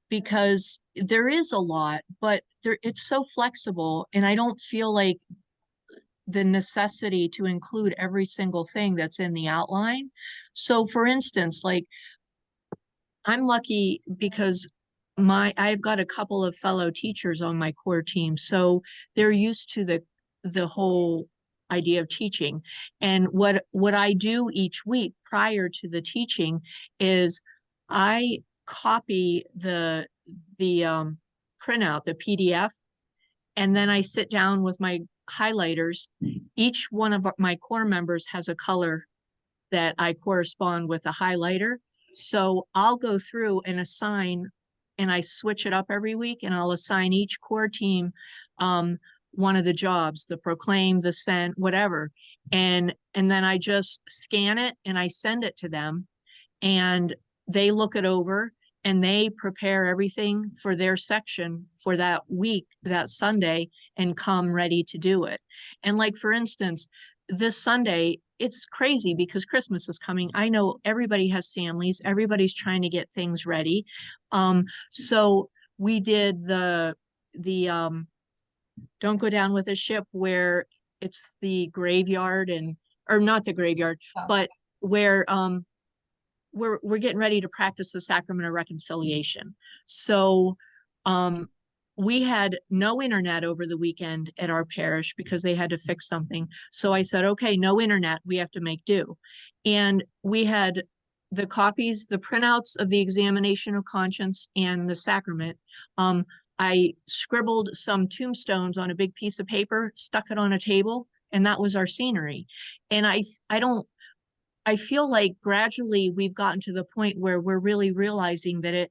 because there is a lot, but it's so flexible, and I don't feel like the necessity to include every single thing that's in the outline. So for instance, like, I'm lucky because I've got a couple of fellow teachers on my core team, so they're used to the whole idea of teaching. And what I do each week prior to the teaching is I copy the printout, the PDF, and then I sit down with my highlighters. Each one of my core members has a color that I correspond with a highlighter. So I'll go through and assign, and I switch it up every week, and I'll assign each core team one of the jobs, the proclaim, the send, whatever. And then I just scan it and I send it to them, and they look it over and they prepare everything for their section for that week, that Sunday, and come ready to do it. And like, for instance, this Sunday, it's crazy because Christmas is coming. I know everybody has families, everybody's trying to get things ready. So we did the Don't Go Down with a Ship, where it's the graveyard or not the graveyard, Oh. but where we're getting ready to practice the sacrament of reconciliation. So we had no internet over the weekend at our parish because they had to fix something. So I said, okay, no internet, we have to make do. And we had the copies, the printouts of the examination of conscience and the sacrament. I scribbled some tombstones on a big piece of paper, stuck it on a table, and that was our scenery. And I feel like gradually we've gotten to the point where we're really realizing that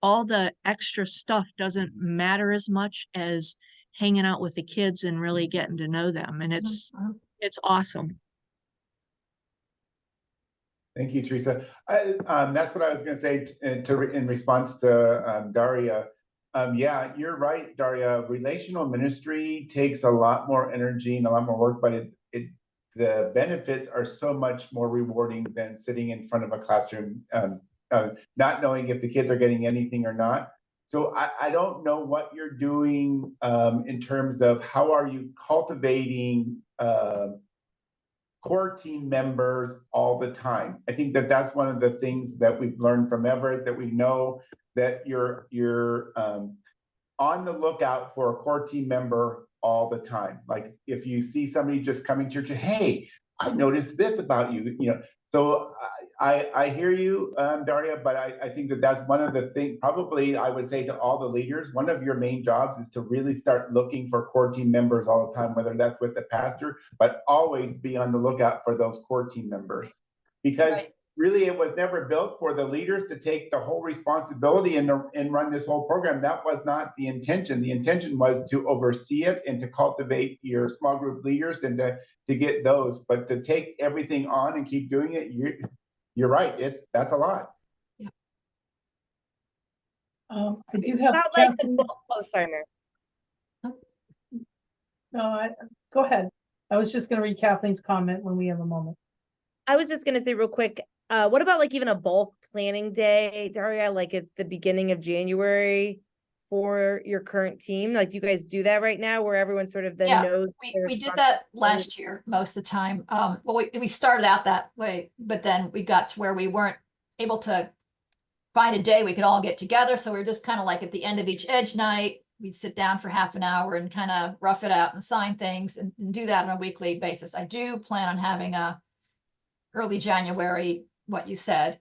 all the extra stuff doesn't matter as much as hanging out with the kids and really getting to know them. And it's awesome. Thank you, Teresa. That's what I was gonna say in response to Daria. Yeah, you're right, Daria. Relational ministry takes a lot more energy and a lot more work, but the benefits are so much more rewarding than sitting in front of a classroom, not knowing if the kids are getting anything or not. So I don't know what you're doing in terms of how are you cultivating core team members all the time. I think that that's one of the things that we've learned from Everett, that we know that you're on the lookout for a core team member all the time. Like if you see somebody just coming to church, hey, I noticed this about you, so I hear you, Daria, but I think that that's one of the things, probably I would say to all the leaders, one of your main jobs is to really start looking for core team members all the time, whether that's with the pastor, but always be on the lookout for those core team members. Because really it was never built for the leaders to take the whole responsibility and run this whole program. That was not the intention. The intention was to oversee it and to cultivate your small group leaders and to get those, but to take everything on and keep doing it, you're right. That's a lot. Yeah. I do have. Not like the oh, sorry, Mary. No, go ahead. I was just going to read Kathleen's comment when we have a moment. I was just gonna say real quick, what about like even a bulk planning day, Daria, like at the beginning of January for your current team? Like, do you guys do that right now where everyone sort of then Yeah, knows? we did that last year, most of the time. Well, we started out that way, but then we got to where we weren't able to find a day we could all get together. So we were just kind of like at the end of each Edge night, we'd sit down for half an hour and kind of rough it out and sign things and do that on a weekly basis. I do plan on having a early January, what you said.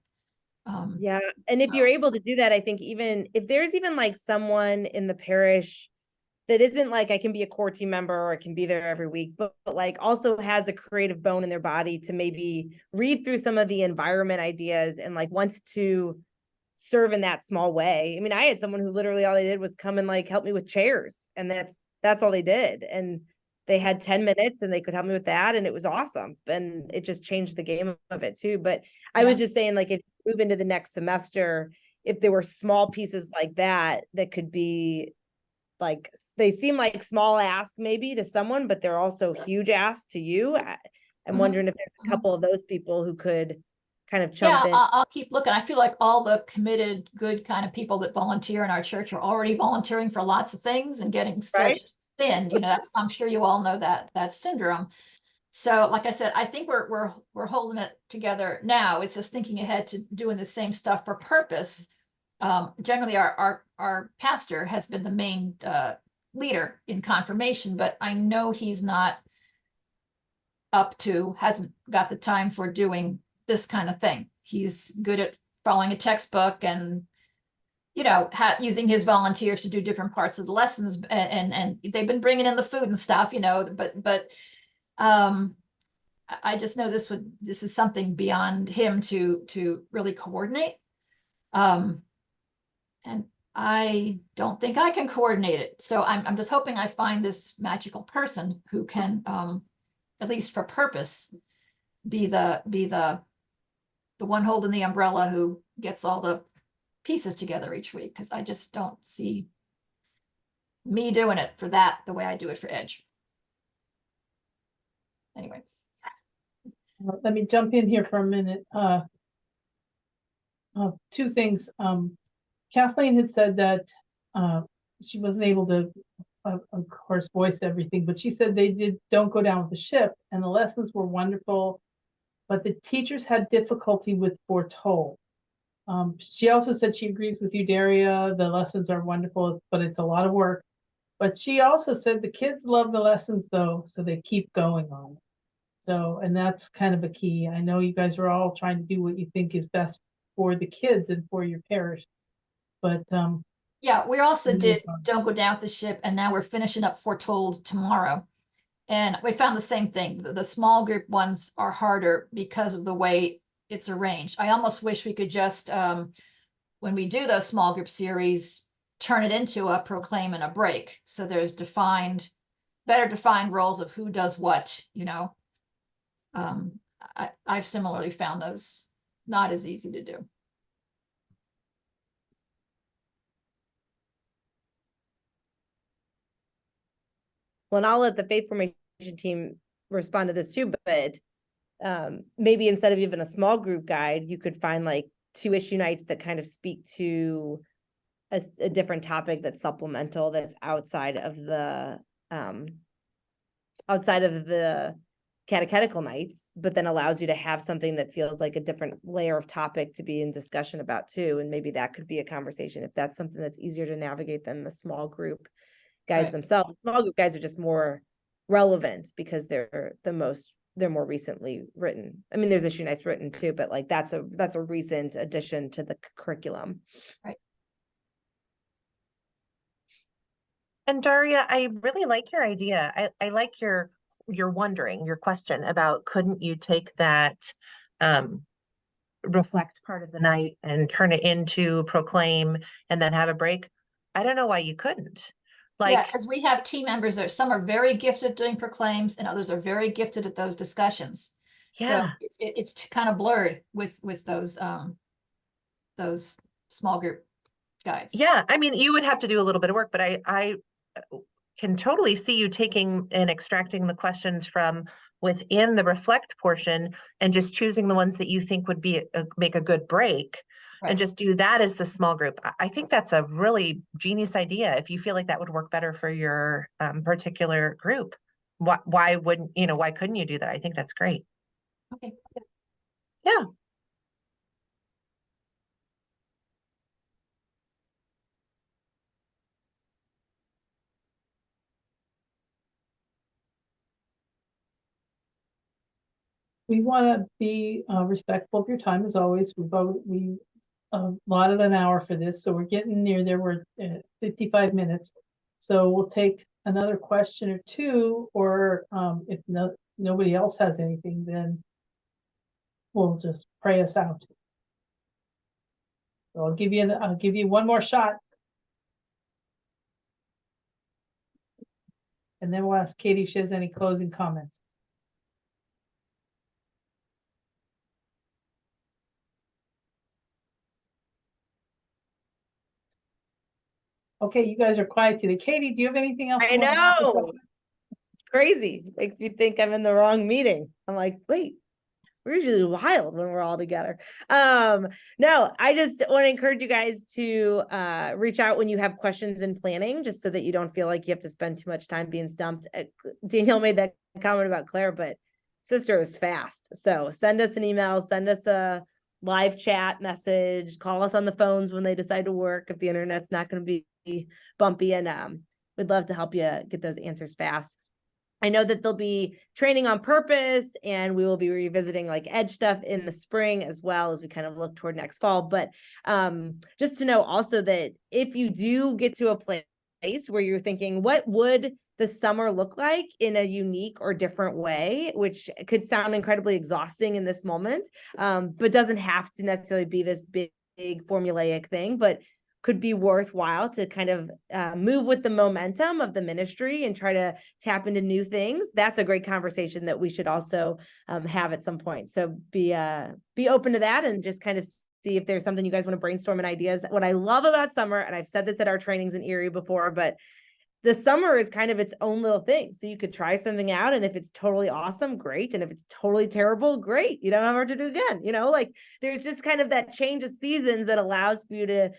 Yeah, and if you're able to do that, I think even if there's even like someone in the parish that isn't like I can be a core team member or I can be there every week, but like also has a creative bone in their body to maybe read through some of the environment ideas and like wants to serve in that small way. I mean, I had someone who literally all they did was come and like help me with chairs, and that's all they did. And they had 10 minutes and they could help me with that. And it was awesome. And it just changed the game of it too. But I was just saying, like, if you move into the next semester, if there were small pieces like that could be like, they seem like small ask maybe to someone, but they're also huge ask to you. I'm wondering if there's a couple of those people who could kind of jump in. I'll keep looking. I feel like all the committed, good kind of people that volunteer in our church are already volunteering for lots of things and getting stretched thin. I'm sure you all know that syndrome. So like I said, I think we're holding it together now. It's just thinking ahead to doing the same stuff for purpose. Generally our pastor has been the main leader in confirmation, but I know he's not hasn't got the time for doing this kind of thing. He's good at following a textbook and using his volunteers to do different parts of the lessons, and they've been bringing in the food and stuff, but I just know this is something beyond him to really coordinate. And I don't think I can coordinate it. So I'm just hoping I find this magical person who can, at least for purpose, be the one holding the umbrella who gets all the pieces together each week, because I just don't see me doing it for that the way I do it for Edge. Anyway. Let me jump in here for a minute. Two things. Kathleen had said that she wasn't able to, of course, voice everything, but she said they don't go down with the ship, and the lessons were wonderful, but the teachers had difficulty with foretold. She also said she agrees with you, Daria. The lessons are wonderful, but it's a lot of work. But she also said the kids love the lessons though, so they keep going on. So, and that's kind of a key. I know you guys are all trying to do what you think is best for the kids and for your parish. But Yeah, we also Mhm. did Don't Go Down with the Ship, and now we're finishing up Foretold tomorrow. And we found the same thing. The small group ones are harder because of the way it's arranged. I almost wish we could just, when we do those small group series, turn it into a proclaim and a break. So there's better defined roles of who does what, you know. I've similarly found those not as easy to do. Well, and I'll let the faith formation team respond to this too, but maybe instead of even a small group guide, you could find like 2 issue nights that kind of speak to a different topic that's supplemental, that's outside of the catechetical nights, but then allows you to have something that feels like a different layer of topic to be in discussion about too. And maybe that could be a conversation if that's something that's easier to navigate than the small group guys Right. themselves. Small group guys are just more relevant because they're more recently written. I mean, there's issue nights written too, but like that's a recent addition to the curriculum. Right. And Daria, I really like your idea. I like your question about couldn't you take that reflect part of the night and turn it into proclaim and then have a break? I don't know why you couldn't. Yeah, Like, because we have team members that some are very gifted at doing proclaims and others are very gifted at those discussions. So yeah, it's kind of blurred with those small group guides. yeah. I mean, you would have to do a little bit of work, but I can totally see you taking and extracting the questions from within the reflect portion and just choosing the ones that you think would be make a good break. Right. And just do that as the small group. I think that's a really genius idea. If you feel like that would work better for your particular group, why wouldn't, why couldn't you do that? I think that's great. Okay. Yeah. we want to be respectful of your time as always. We allotted an hour for this, so we're getting near there. We're at 55 minutes. So we'll take another question or two, or if nobody else has anything, then we'll just pray us out. So I'll give you one more shot. And then we'll ask Katie if she has any closing comments. Okay, you guys are quiet today. Katie, do you have anything else? I you wanna wrap us up know. with? It's crazy. Makes me think I'm in the wrong meeting. I'm like, wait, we're usually wild when we're all together. No, I just want to encourage you guys to reach out when you have questions in planning, just so that you don't feel like you have to spend too much time being stumped. Danielle made that comment about Claire, but sister is fast. So send us an email, send us a live chat message, call us on the phones when they decide to work if the internet's not going to be bumpy, and we'd love to help you get those answers fast. I know that there'll be training on purpose, and we will be revisiting like edge stuff in the spring as well as we kind of look toward next fall. But just to know also that if you do get to a place where you're thinking, what would the summer look like in a unique or different way, which could sound incredibly exhausting in this moment, but doesn't have to necessarily be this big formulaic thing, but could be worthwhile to kind of move with the momentum of the ministry and try to tap into new things. That's a great conversation that we should also have at some point. So be open to that and just kind of see if there's something you guys want to brainstorm and ideas. What I love about summer, and I've said this at our trainings in Erie before, but the summer is kind of its own little thing. So you could try something out, and if it's totally awesome, great. And if it's totally terrible, great. You don't have to do again. Like there's just kind of that change of seasons that allows for you to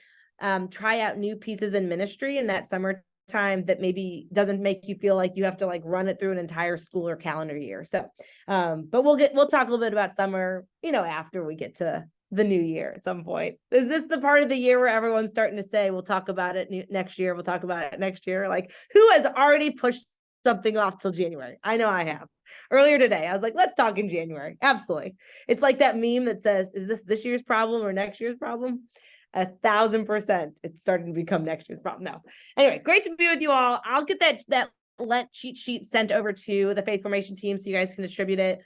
try out new pieces in ministry in that summertime that maybe doesn't make you feel like you have to like run it through an entire school or calendar year. So, but we'll talk a little bit about summer, after we get to the new year at some point. Is this the part of the year where everyone's starting to say, we'll talk about it next year? We'll talk about it next year. Like, who has already pushed something off till January? I know I have. Earlier today, I was like, let's talk in January. Absolutely. It's like that meme that says, is this year's problem or next year's problem? 1,000%. It's starting to become next year's problem. No. Anyway, great to be with you all. I'll get that Lent cheat sheet sent over to the Faith Formation team so you guys can distribute it.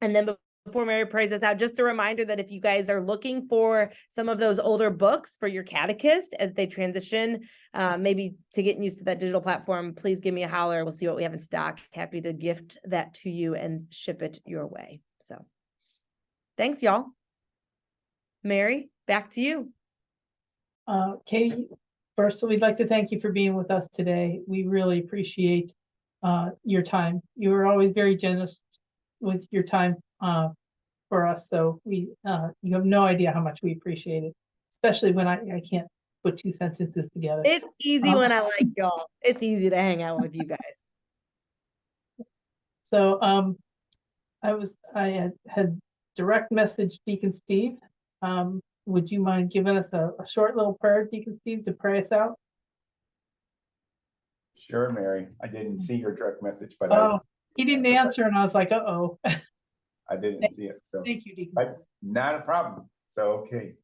And then before Mary prays us out, just a reminder that if you guys are looking for some of those older books for your catechist as they transition, maybe to get used to that digital platform, please give me a holler. We'll see what we have in stock. Happy to gift that to you and ship it your way. So thanks, y'all. Mary, back to you. Katie, first, we'd like to thank you for being with us today. We really appreciate your time. You are always very generous with your time for us. So you have no idea how much we appreciate it, especially when I can't put two sentences together. It's easy when I like y'all. It's easy to hang out with you guys. So I had direct message Deacon Steve. Would you mind giving us a short little prayer, Deacon Steve, to pray us out? Sure, Mary. I didn't see your direct message, but he didn't answer, and I was like, uh-oh. I didn't see it. So thank you, Deacon. But not a problem. So, okay.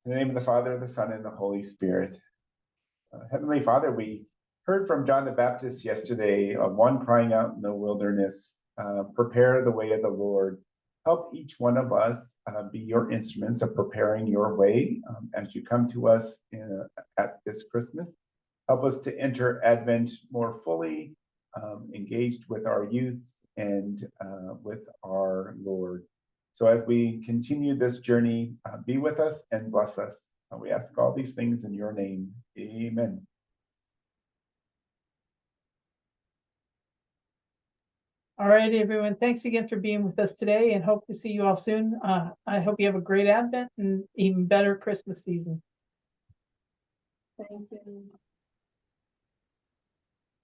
In the name of the Father, the Son, and the Holy Spirit. Heavenly Father, we heard from John the Baptist yesterday of one crying out in the wilderness, prepare the way of the Lord. Help each one of us be your instruments of preparing your way as you come to us at this Christmas. Help us to enter Advent more fully, engaged with our youth and with our Lord. So as we continue this journey, be with us and bless us. We ask all these things in your name. Amen. All right, everyone. Thanks again for being with us today, and hope to see you all soon. I hope you have a great Advent and even better Christmas season. Thank you.